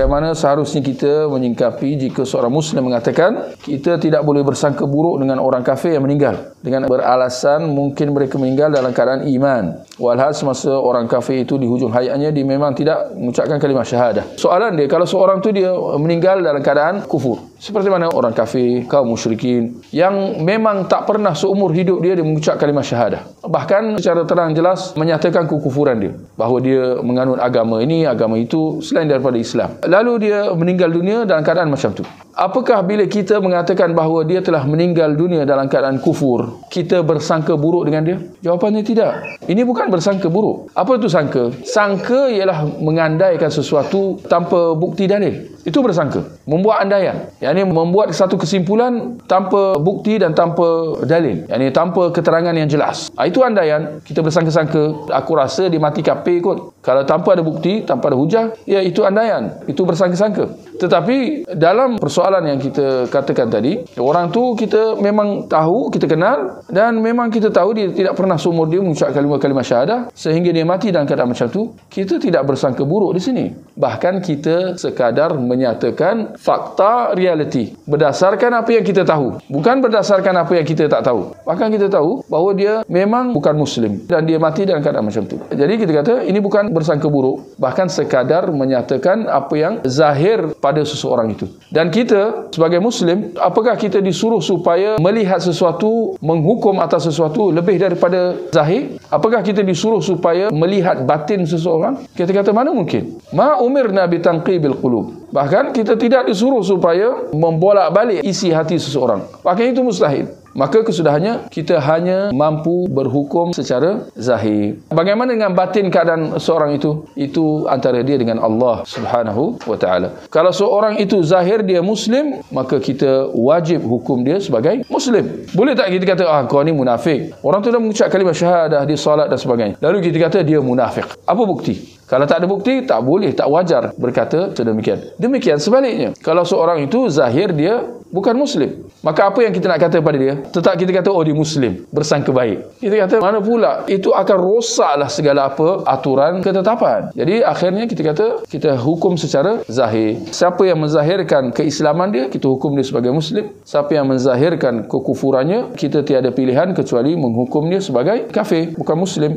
bagaimana seharusnya kita menyingkapi jika seorang Muslim mengatakan kita tidak boleh bersangka buruk dengan orang kafir yang meninggal dengan beralasan mungkin mereka meninggal dalam keadaan iman. Walhal semasa orang kafir itu di hujung hayatnya dia memang tidak mengucapkan kalimah syahadah. Soalan dia, kalau seorang tu dia meninggal dalam keadaan kufur, seperti mana orang kafir, kaum musyrikin yang memang tak pernah seumur hidup dia mengucap kalimah syahadah, bahkan secara terang jelas menyatakan kekufuran dia, bahawa dia menganut agama ini, agama itu selain daripada Islam, lalu dia meninggal dunia dalam keadaan macam tu. Apakah bila kita mengatakan bahawa dia telah meninggal dunia dalam keadaan kufur, kita bersangka buruk dengan dia? Jawapannya tidak. Ini bukan bersangka buruk. Apa itu sangka? Sangka ialah mengandaikan sesuatu tanpa bukti dalil. Itu bersangka. Membuat andaian. Yang ini membuat satu kesimpulan tanpa bukti dan tanpa dalil. Yang ini tanpa keterangan yang jelas. Itu andaian. Kita bersangka-sangka. Aku rasa dia mati kafir kot. Kalau tanpa ada bukti, tanpa ada hujah, ya itu andaian. Itu bersangka-sangka. Tetapi dalam persoalan yang kita katakan tadi, orang tu kita memang tahu, kita kenal, dan memang kita tahu dia tidak pernah seumur dia mengucap kalimah syahadah sehingga dia mati dalam keadaan macam tu, kita tidak bersangka buruk di sini. Bahkan kita sekadar menyatakan fakta realiti berdasarkan apa yang kita tahu, bukan berdasarkan apa yang kita tak tahu. Bahkan kita tahu bahawa dia memang bukan Muslim dan dia mati dalam keadaan macam tu. Jadi kita kata ini bukan bersangka buruk, bahkan sekadar menyatakan apa yang zahir pada seseorang itu. Dan kita sebagai Muslim, apakah kita disuruh supaya melihat sesuatu, menghukum atas sesuatu lebih daripada zahir? Apakah kita disuruh supaya melihat batin seseorang? Kita kata mana mungkin? Ma umirna bitanqibil qulub. Bahkan kita tidak disuruh supaya membolak-balik isi hati seseorang. Bahkan itu mustahil. Maka kesudahannya kita hanya mampu berhukum secara zahir. Bagaimana dengan batin keadaan seorang itu? Itu antara dia dengan Allah Subhanahu wa taala. Kalau seorang itu zahir dia Muslim, maka kita wajib hukum dia sebagai Muslim. Boleh tak kita kata kau ni munafik? Orang tu dah mengucap kalimah syahadah, dia solat dan sebagainya. Lalu kita kata dia munafik. Apa bukti? Kalau tak ada bukti, tak boleh, tak wajar berkata sedemikian. Demikian sebaliknya. Kalau seorang itu zahir dia bukan Muslim, maka apa yang kita nak kata pada dia? Tetap kita kata dia Muslim, bersangka baik. Kita kata mana pula? Itu akan rosaklah segala apa aturan ketetapan. Jadi akhirnya kita kata kita hukum secara zahir. Siapa yang menzahirkan keislaman dia, kita hukum dia sebagai Muslim. Siapa yang menzahirkan kekufurannya, kita tiada pilihan kecuali menghukum dia sebagai kafir, bukan Muslim.